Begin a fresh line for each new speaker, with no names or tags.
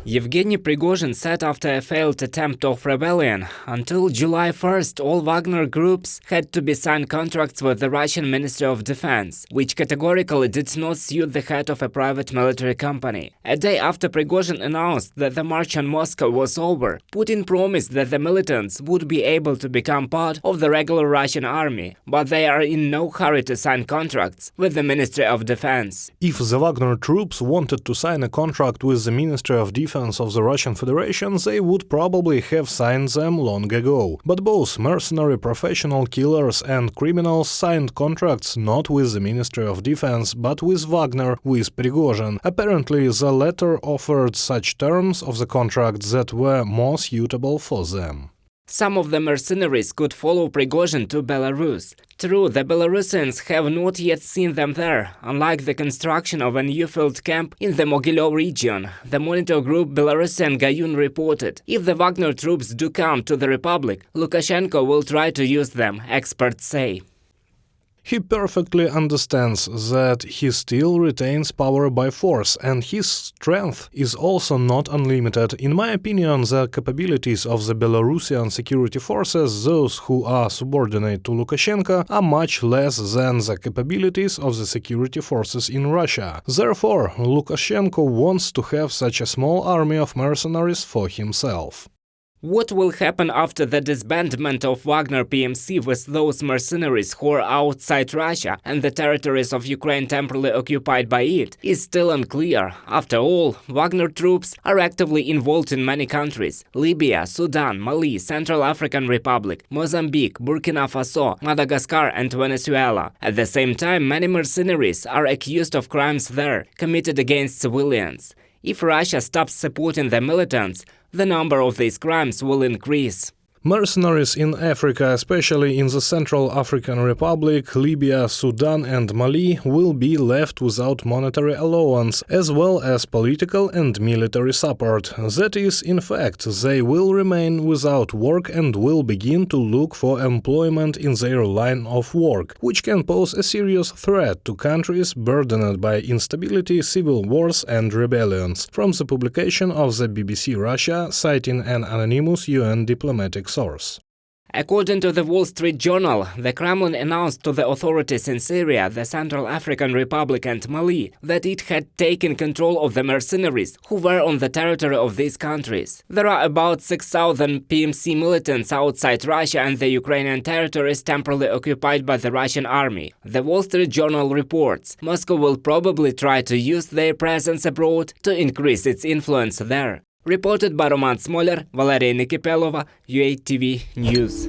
Yevgeny Prigozhin said after a failed attempt of rebellion, until July 1st all Wagner groups had to be signed contracts with the Russian Ministry of Defense, which categorically did not suit the head of a private military company. A day after Prigozhin announced that the march on Moscow was over, Putin promised that the militants would be able to become part of the regular Russian army, but they are in no hurry to sign contracts with the Ministry of Defense.
If the Wagner troops wanted to sign a contract with the Ministry of Defense of the Russian Federation, they would probably have signed them long ago. But both mercenary professional killers and criminals signed contracts not with the Ministry of Defense, but with Wagner, with Prigozhin. Apparently, the latter offered such terms of the contract that were more suitable for them.
Some of the mercenaries could follow Prigozhin to Belarus. True, the Belarusians have not yet seen them there, unlike the construction of a new field camp in the Mogilev region. The monitor group Belarusian Gayun reported, if the Wagner troops do come to the Republic, Lukashenko will try to use them, experts say.
He perfectly understands that he still retains power by force, and his strength is also not unlimited. In my opinion, the capabilities of the Belarusian security forces, those who are subordinate to Lukashenko, are much less than the capabilities of the security forces in Russia. Therefore, Lukashenko wants to have such a small army of mercenaries for himself.
What will happen after the disbandment of Wagner PMC with those mercenaries who are outside Russia and the territories of Ukraine temporarily occupied by it is still unclear. After all, Wagner troops are actively involved in many countries: Libya, Sudan, Mali, Central African Republic, Mozambique, Burkina Faso, Madagascar and Venezuela. At the same time, many mercenaries are accused of crimes there, committed against civilians. If Russia stops supporting the militants, the number of these crimes will increase.
Mercenaries in Africa, especially in the Central African Republic, Libya, Sudan and Mali, will be left without monetary allowance, as well as political and military support. That is, in fact, they will remain without work and will begin to look for employment in their line of work, which can pose a serious threat to countries burdened by instability, civil wars and rebellions. From the publication of the BBC Russia, citing an anonymous UN diplomatic source.
According to the Wall Street Journal, the Kremlin announced to the authorities in Syria, the Central African Republic and Mali that it had taken control of the mercenaries who were on the territory of these countries. There are about 6,000 PMC militants outside Russia and the Ukrainian territories temporarily occupied by the Russian army. The Wall Street Journal reports Moscow will probably try to use their presence abroad to increase its influence there. Reported by Roman Smoler, Valeria Nikipelova, UATV News.